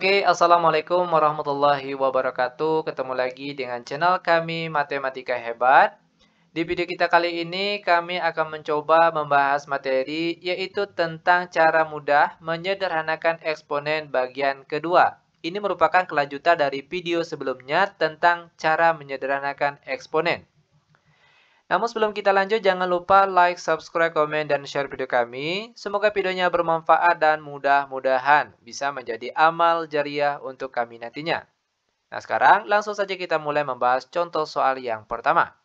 Oke, Assalamualaikum warahmatullahi wabarakatuh. Ketemu lagi dengan channel kami Matematika Hebat. Di video kita kali ini, kami akan mencoba membahas materi yaitu tentang cara mudah menyederhanakan eksponen bagian kedua. Ini merupakan kelanjutan dari video sebelumnya tentang cara menyederhanakan eksponen. Namun sebelum kita lanjut, jangan lupa like, subscribe, komen, dan share video kami. Semoga videonya bermanfaat dan mudah-mudahan bisa menjadi amal jariah untuk kami nantinya. Nah sekarang langsung saja kita mulai membahas contoh soal yang pertama.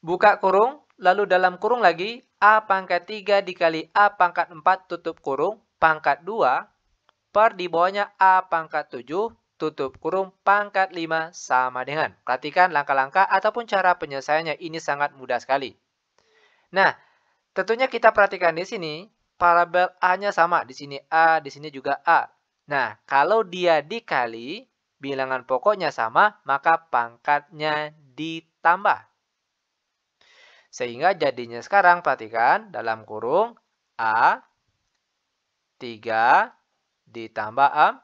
Buka kurung, lalu dalam kurung lagi, A pangkat 3 dikali A pangkat 4 tutup kurung, pangkat 2, per di bawahnya A pangkat 7 tutup kurung pangkat 5 sama dengan. Perhatikan langkah-langkah ataupun cara penyelesaiannya, ini sangat mudah sekali. Nah, tentunya kita perhatikan di sini, parabel A-nya sama. Di sini A, di sini juga A. Nah, kalau dia dikali, bilangan pokoknya sama, maka pangkatnya ditambah. Sehingga jadinya sekarang, perhatikan, dalam kurung A, 3 ditambah A,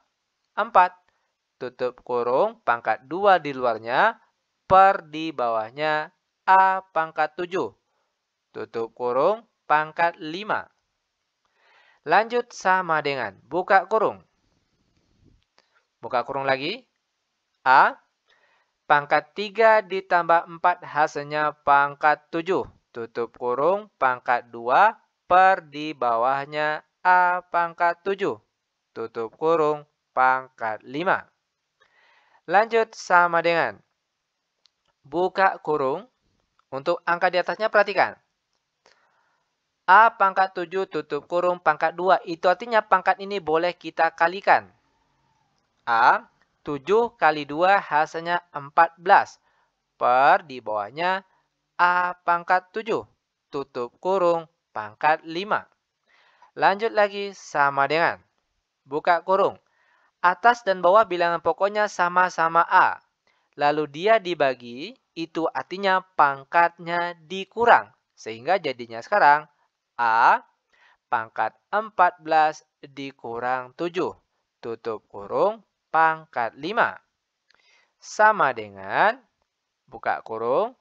4. Tutup kurung, pangkat 2 di luarnya, per di bawahnya A pangkat 7. Tutup kurung, pangkat 5. Lanjut sama dengan buka kurung. Buka kurung lagi. A, pangkat 3 ditambah 4 hasilnya pangkat 7. Tutup kurung, pangkat 2, per di bawahnya A pangkat 7. Tutup kurung, pangkat 5. Lanjut sama dengan buka kurung. Untuk angka di atasnya perhatikan. A pangkat 7 tutup kurung pangkat 2. Itu artinya pangkat ini boleh kita kalikan. A, 7 kali 2 hasilnya 14. Per di bawahnya A pangkat 7. Tutup kurung pangkat 5. Lanjut lagi sama dengan buka kurung. Atas dan bawah bilangan pokoknya sama-sama A. Lalu dia dibagi, itu artinya pangkatnya dikurang. Sehingga jadinya sekarang A pangkat 14 dikurang 7. Tutup kurung pangkat 5. Sama dengan buka kurung.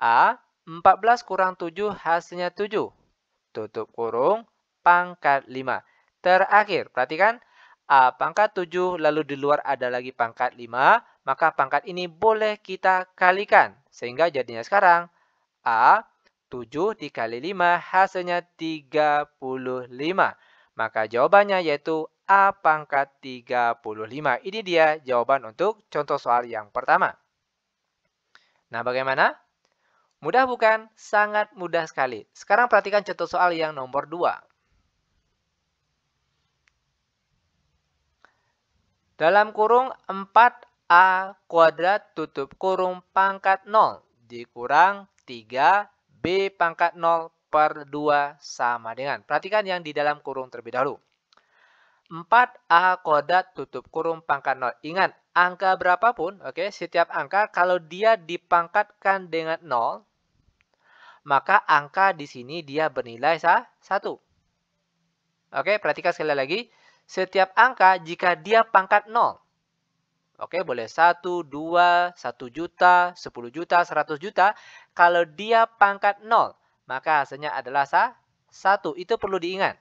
A 14 kurang 7 hasilnya 7. Tutup kurung pangkat 5. Terakhir, perhatikan. A pangkat 7, lalu di luar ada lagi pangkat 5, maka pangkat ini boleh kita kalikan. Sehingga jadinya sekarang, A, 7 dikali 5, hasilnya 35. Maka jawabannya yaitu A pangkat 35. Ini dia jawaban untuk contoh soal yang pertama. Nah, bagaimana? Mudah bukan? Sangat mudah sekali. Sekarang perhatikan contoh soal yang nomor 2. Dalam kurung 4A kuadrat tutup kurung pangkat 0 dikurang 3B pangkat 0 per 2 sama dengan. Perhatikan yang di dalam kurung terlebih dahulu. 4A kuadrat tutup kurung pangkat 0. Ingat, angka berapapun, oke, setiap angka kalau dia dipangkatkan dengan 0, maka angka di sini dia bernilai 1. Oke, perhatikan sekali lagi. Setiap angka jika dia pangkat 0. Oke, boleh 1, 2, 1 juta, 10 juta, 100 juta. Kalau dia pangkat 0, maka hasilnya adalah 1. Itu perlu diingat.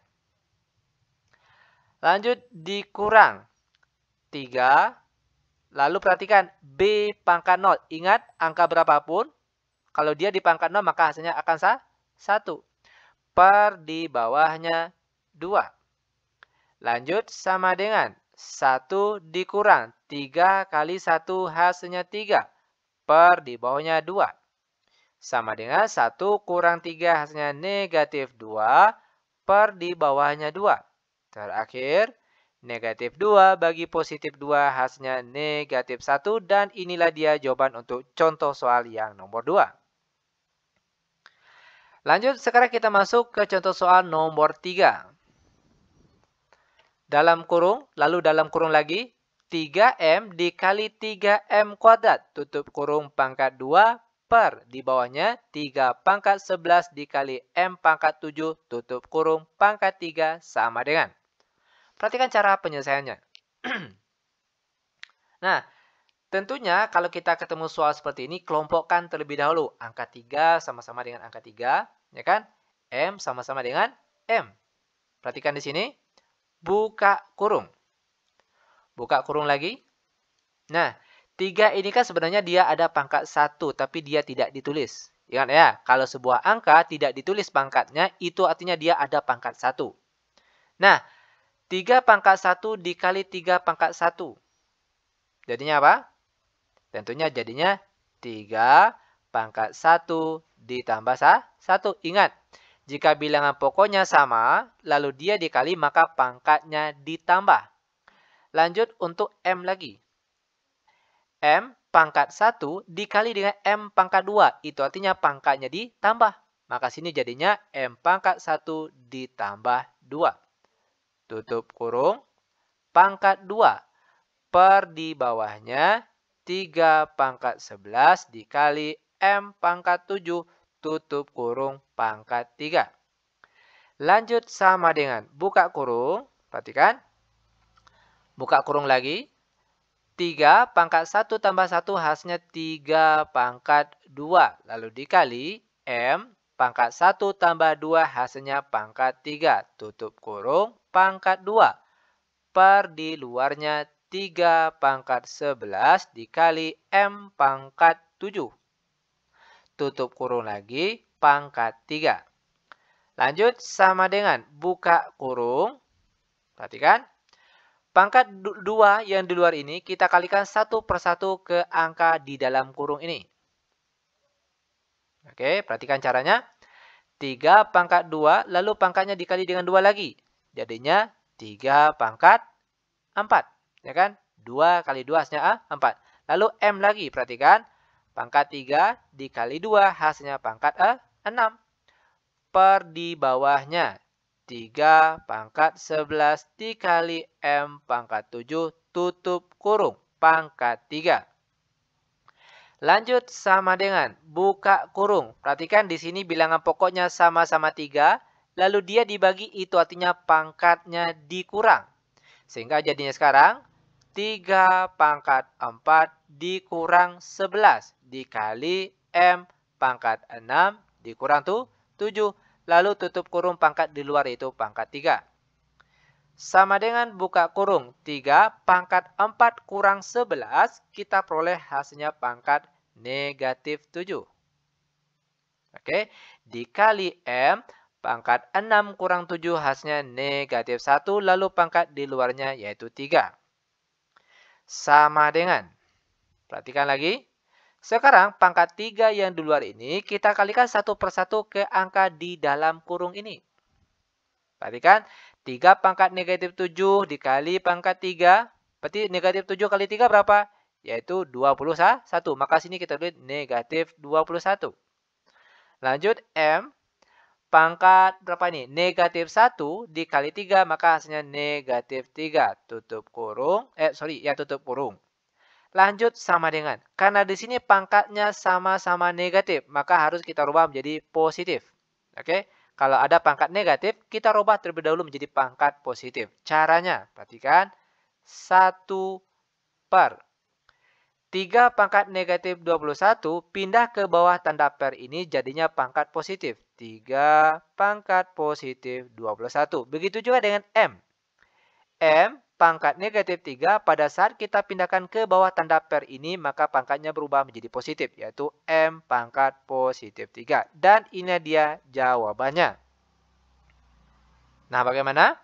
Lanjut dikurang 3. Lalu perhatikan B pangkat 0. Ingat angka berapapun. Kalau dia di pangkat 0 maka hasilnya akan 1. Per di bawahnya 2. Lanjut sama dengan 1 dikurang 3 kali 1 hasilnya 3. Per di bawahnya 2. Sama dengan 1 kurang 3 hasilnya negatif 2. Per di bawahnya 2. Terakhir, negatif 2 bagi positif 2 hasilnya negatif 1. Dan inilah dia jawaban untuk contoh soal yang nomor 2. Lanjut, sekarang kita masuk ke contoh soal nomor 3. Dalam kurung, lalu dalam kurung lagi, 3M dikali 3M kuadrat. Tutup kurung pangkat 2 per di bawahnya 3 pangkat 11 dikali M pangkat 7. Tutup kurung pangkat 3 sama dengan. Perhatikan cara penyelesaiannya. Nah, tentunya kalau kita ketemu soal seperti ini, kelompokkan terlebih dahulu. Angka 3 sama-sama dengan angka 3, ya kan? M sama-sama dengan M. Perhatikan di sini. Buka kurung. Buka kurung lagi. Nah, 3 ini kan sebenarnya dia ada pangkat 1, tapi dia tidak ditulis. Ingat ya, kalau sebuah angka tidak ditulis pangkatnya, itu artinya dia ada pangkat 1. Nah, 3 pangkat 1 dikali 3 pangkat 1. Jadinya apa? Tentunya jadinya 3 pangkat 1 ditambah 1. Ingat, jika bilangan pokoknya sama, lalu dia dikali, maka pangkatnya ditambah. Lanjut untuk M lagi. M pangkat 1 dikali dengan M pangkat 2. Itu artinya pangkatnya ditambah. Maka sini jadinya M pangkat 1 ditambah 2. Tutup kurung. Pangkat 2. Per di bawahnya 3 pangkat 11 dikali M pangkat 7. Tutup kurung pangkat 3. Lanjut sama dengan buka kurung. Perhatikan. Buka kurung lagi. 3 pangkat 1 tambah 1 hasilnya 3 pangkat 2. Lalu dikali M pangkat 1 tambah 2 hasilnya pangkat 3. Tutup kurung pangkat 2. Per di luarnya 3 pangkat 11 dikali M pangkat 7. Tutup kurung lagi pangkat 3. Lanjut sama dengan buka kurung. Perhatikan. Pangkat 2 yang di luar ini kita kalikan satu persatu ke angka di dalam kurung ini. Oke, perhatikan caranya. 3 pangkat 2 lalu pangkatnya dikali dengan 2 lagi. Jadinya 3 pangkat 4. Ya kan? 2 kali 2 hasilnya 4. Lalu M lagi, perhatikan. Pangkat 3 dikali 2 hasilnya pangkat 6. Per di bawahnya 3 pangkat 11 dikali M pangkat 7 tutup kurung pangkat 3. Lanjut sama dengan buka kurung. Perhatikan di sini bilangan pokoknya sama-sama 3. Lalu dia dibagi, itu artinya pangkatnya dikurang. Sehingga jadinya sekarang 3 pangkat 4 dikurang 11 dikali M pangkat 6 dikurang 7. Lalu tutup kurung pangkat di luar itu pangkat 3. Sama dengan buka kurung. 3 pangkat 4 kurang 11. Kita peroleh hasilnya pangkat negatif 7. Oke. Dikali M pangkat 6 kurang 7 hasilnya negatif 1. Lalu pangkat di luarnya yaitu 3. Sama dengan. Perhatikan lagi. Sekarang pangkat 3 yang di luar ini kita kalikan satu persatu ke angka di dalam kurung ini. Perhatikan, 3 pangkat negatif 7 dikali pangkat 3. Berarti negatif 7 kali 3 berapa? Yaitu 21. Maka sini kita tulis negatif 21. Lanjut M. Pangkat berapa ini? Negatif 1 dikali 3. Maka hasilnya negatif 3. Tutup kurung. Tutup kurung. Lanjut sama dengan. Karena di sini pangkatnya sama-sama negatif, maka harus kita rubah menjadi positif. Oke? Kalau ada pangkat negatif, kita rubah terlebih dahulu menjadi pangkat positif. Caranya, perhatikan. 1 per 3 pangkat negatif 21 pindah ke bawah tanda per ini jadinya pangkat positif. 3 pangkat positif 21. Begitu juga dengan M. M pangkat negatif 3 pada saat kita pindahkan ke bawah tanda per ini maka pangkatnya berubah menjadi positif yaitu M pangkat positif 3. Dan ini dia jawabannya. Nah, bagaimana?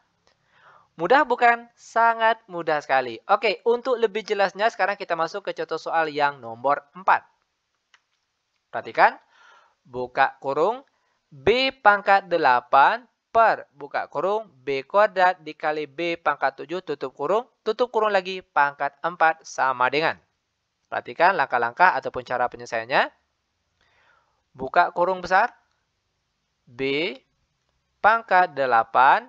Mudah bukan? Sangat mudah sekali. Oke, untuk lebih jelasnya sekarang kita masuk ke contoh soal yang nomor 4. Perhatikan. Buka kurung B pangkat 8 per buka kurung B kuadrat dikali B pangkat 7 tutup kurung lagi pangkat 4 sama dengan. Perhatikan langkah-langkah ataupun cara penyelesaiannya. Buka kurung besar B pangkat 8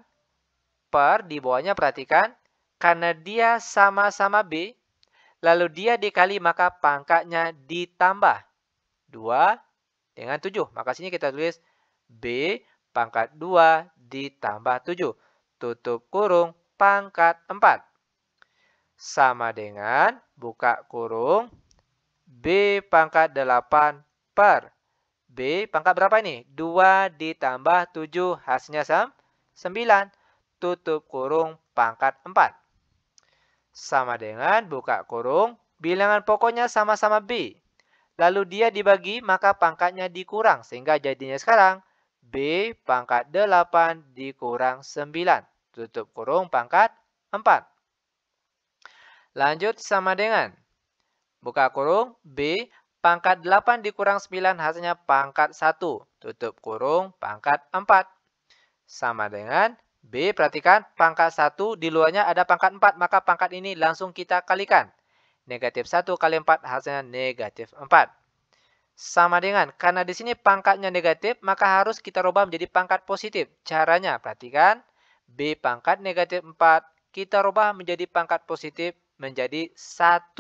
per di bawahnya perhatikan karena dia sama-sama B lalu dia dikali maka pangkatnya ditambah 2 dengan 7. Maka sini kita tulis B pangkat 2 ditambah 7. Tutup kurung pangkat 4. Sama dengan buka kurung B pangkat 8 per B pangkat berapa ini? 2 ditambah 7 hasilnya 9. Tutup kurung pangkat 4. Sama dengan buka kurung bilangan pokoknya sama-sama B. Lalu dia dibagi maka pangkatnya dikurang. Sehingga jadinya sekarang B pangkat 8 dikurang 9. Tutup kurung pangkat 4. Lanjut sama dengan buka kurung B pangkat 8 dikurang 9 hasilnya pangkat 1. Tutup kurung pangkat 4. Sama dengan B, perhatikan pangkat 1 di luarnya ada pangkat 4. Maka pangkat ini langsung kita kalikan. Negatif 1 kali 4 hasilnya negatif 4. Sama dengan, karena di sini pangkatnya negatif, maka harus kita rubah menjadi pangkat positif. Caranya, perhatikan. B pangkat negatif 4, kita rubah menjadi pangkat positif menjadi 1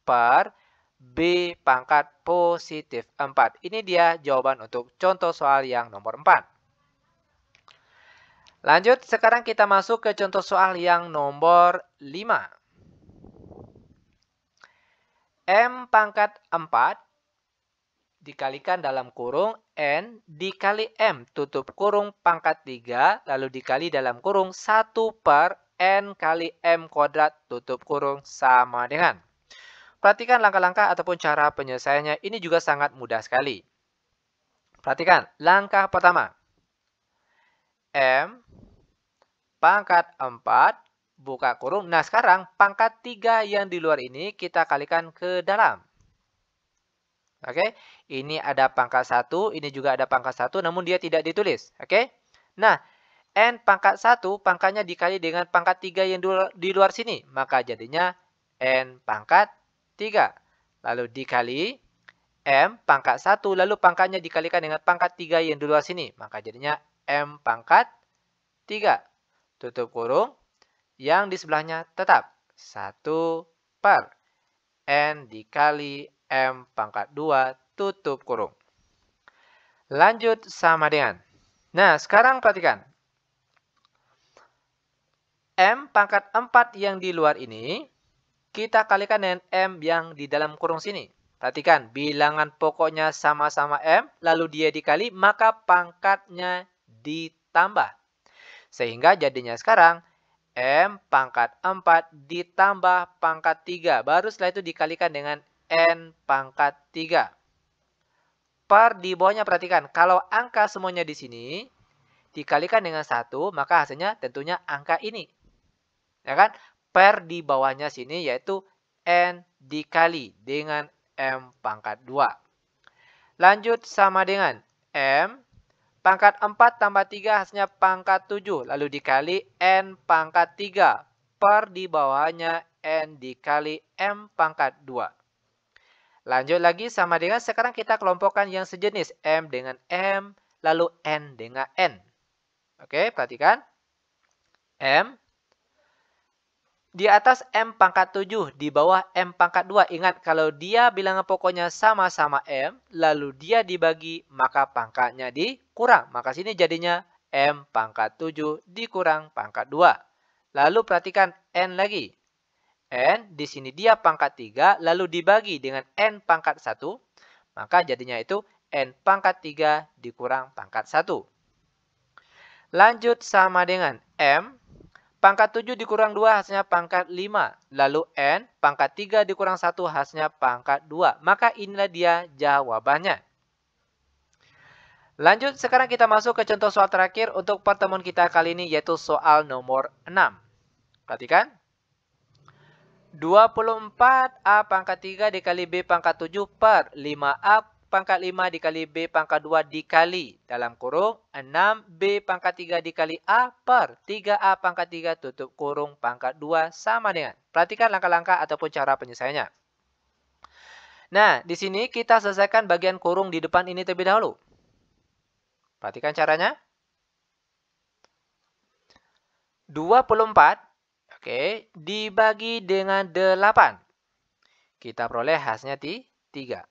per B pangkat positif 4. Ini dia jawaban untuk contoh soal yang nomor 4. Lanjut, sekarang kita masuk ke contoh soal yang nomor 5. M pangkat 4 dikalikan dalam kurung N dikali M tutup kurung pangkat 3 lalu dikali dalam kurung 1 per N kali M kuadrat tutup kurung sama dengan. Perhatikan langkah-langkah ataupun cara penyelesaiannya. Ini juga sangat mudah sekali. Perhatikan, langkah pertama. M pangkat 4 buka kurung. Nah, sekarang pangkat 3 yang di luar ini kita kalikan ke dalam. Oke, ini ada pangkat 1, ini juga ada pangkat 1, namun dia tidak ditulis. Oke, nah, N pangkat 1, pangkatnya dikali dengan pangkat 3 yang di luar sini. Maka jadinya N pangkat 3. Lalu dikali M pangkat 1, lalu pangkatnya dikalikan dengan pangkat 3 yang di luar sini. Maka jadinya M pangkat 3. Tutup kurung. Yang di sebelahnya tetap 1 per N dikali M pangkat 2 tutup kurung. Lanjut sama dengan. Nah, sekarang perhatikan. M pangkat 4 yang di luar ini, kita kalikan dengan M yang di dalam kurung sini. Perhatikan, bilangan pokoknya sama-sama M, lalu dia dikali, maka pangkatnya ditambah. Sehingga jadinya sekarang, M pangkat 4 ditambah pangkat 3. Baru setelah itu dikalikan dengan N pangkat 3. Per di bawahnya perhatikan, kalau angka semuanya di sini dikalikan dengan 1, maka hasilnya tentunya angka ini. Ya kan? Per di bawahnya sini yaitu N dikali dengan M pangkat 2. Lanjut sama dengan M pangkat 4 tambah 3 hasilnya pangkat 7. Lalu dikali N pangkat 3. Per di bawahnya N dikali M pangkat 2. Lanjut lagi sama dengan sekarang kita kelompokkan yang sejenis. M dengan M, lalu N dengan N. Oke, perhatikan. M. Di atas M pangkat 7, di bawah M pangkat 2. Ingat, kalau dia bilangan pokoknya sama-sama M, lalu dia dibagi, maka pangkatnya dikurang. Maka sini jadinya M pangkat 7 dikurang pangkat 2. Lalu perhatikan N lagi. N, di sini dia pangkat 3, lalu dibagi dengan N pangkat 1. Maka jadinya itu N pangkat 3 dikurang pangkat 1. Lanjut sama dengan M. Pangkat 7 dikurang 2 hasilnya pangkat 5. Lalu N pangkat 3 dikurang 1 hasilnya pangkat 2. Maka inilah dia jawabannya. Lanjut, sekarang kita masuk ke contoh soal terakhir untuk pertemuan kita kali ini yaitu soal nomor 6. Perhatikan. 24A pangkat 3 dikali B pangkat 7 per 5A pangkat 5 dikali B pangkat 2 dikali dalam kurung 6B pangkat 3 dikali A per 3A pangkat 3 tutup kurung pangkat 2 sama dengan. Perhatikan langkah-langkah ataupun cara penyelesaiannya. Nah, di sini kita selesaikan bagian kurung di depan ini terlebih dahulu. Perhatikan caranya. 24, oke, dibagi dengan 8. Kita peroleh hasilnya 3.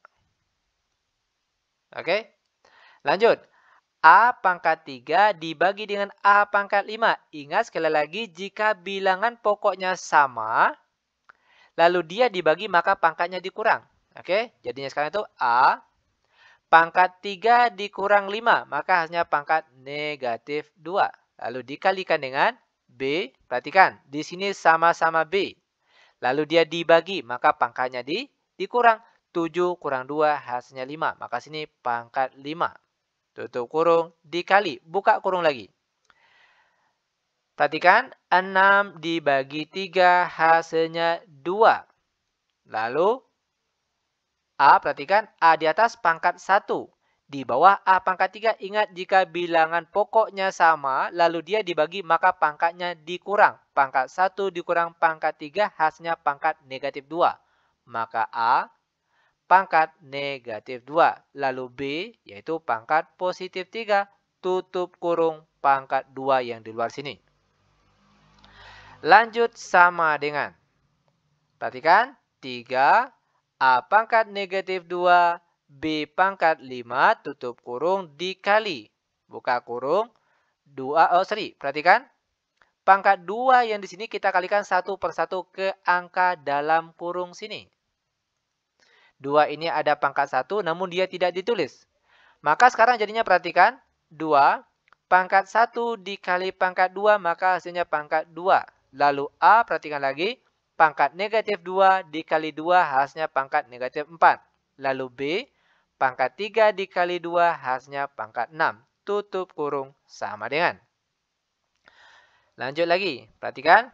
Oke, lanjut. A pangkat 3 dibagi dengan A pangkat 5. Ingat sekali lagi, jika bilangan pokoknya sama, lalu dia dibagi maka pangkatnya dikurang. Oke, jadinya sekarang itu A pangkat 3 dikurang 5, maka hasilnya pangkat negatif 2. Lalu dikalikan dengan B, perhatikan, di sini sama-sama B. Lalu dia dibagi, maka pangkatnya dikurang. 7 kurang 2 hasilnya 5, maka sini pangkat 5. Tutup kurung, dikali, buka kurung lagi. Perhatikan, 6 dibagi 3 hasilnya 2. Lalu, A, perhatikan, A di atas pangkat 1. Di bawah A pangkat 3, ingat jika bilangan pokoknya sama, lalu dia dibagi, maka pangkatnya dikurang. Pangkat 1 dikurang pangkat 3, hasilnya pangkat negatif 2. Maka A pangkat negatif 2. Lalu B, yaitu pangkat positif 3. Tutup kurung pangkat 2 yang di luar sini. Lanjut sama dengan. Perhatikan, 3, A pangkat negatif 2, B pangkat 5, tutup kurung, dikali. Buka kurung, 2, perhatikan. Pangkat 2 yang di sini kita kalikan satu persatu ke angka dalam kurung sini. 2 ini ada pangkat 1, namun dia tidak ditulis. Maka sekarang jadinya perhatikan, 2 pangkat 1 dikali pangkat 2, maka hasilnya pangkat 2. Lalu A, perhatikan lagi, pangkat negatif 2 dikali 2, hasilnya pangkat negatif 4. Lalu B, pangkat 3 dikali 2, hasilnya pangkat 6. Tutup kurung, sama dengan. Lanjut lagi, perhatikan,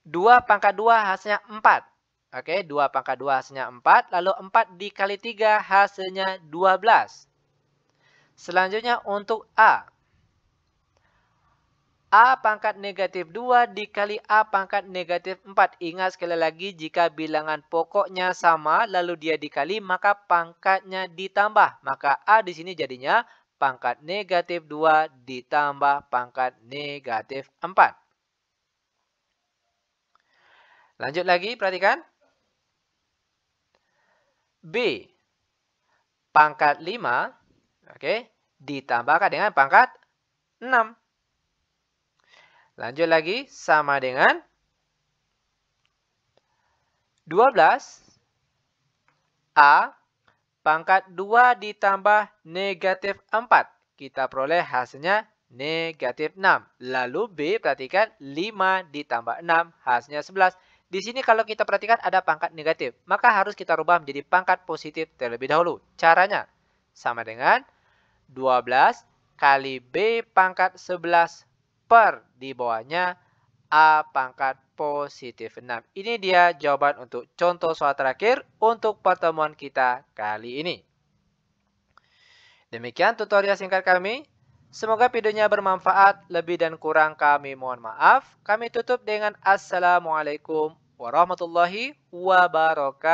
2 pangkat 2 hasilnya 4. Oke, 2 pangkat 2 hasilnya 4. Lalu 4 dikali 3 hasilnya 12. Selanjutnya untuk A. A pangkat negatif 2 dikali A pangkat negatif 4. Ingat sekali lagi, jika bilangan pokoknya sama, lalu dia dikali, maka pangkatnya ditambah. Maka A di sini jadinya pangkat negatif 2 ditambah pangkat negatif 4. Lanjut lagi, perhatikan. B, pangkat 5, oke, ditambahkan dengan pangkat 6. Lanjut lagi, sama dengan 12. A, pangkat 2 ditambah negatif 4. Kita peroleh hasilnya negatif 6. Lalu B, perhatikan, 5 ditambah 6, hasilnya 11. Di sini kalau kita perhatikan ada pangkat negatif, maka harus kita rubah menjadi pangkat positif terlebih dahulu. Caranya sama dengan 12 kali B pangkat 11 per di bawahnya A pangkat positif 6. Ini dia jawaban untuk contoh soal terakhir untuk pertemuan kita kali ini. Demikian tutorial singkat kami. Semoga videonya bermanfaat. Lebih dan kurang kami mohon maaf. Kami tutup dengan Assalamualaikum warahmatullahi wabarakatuh.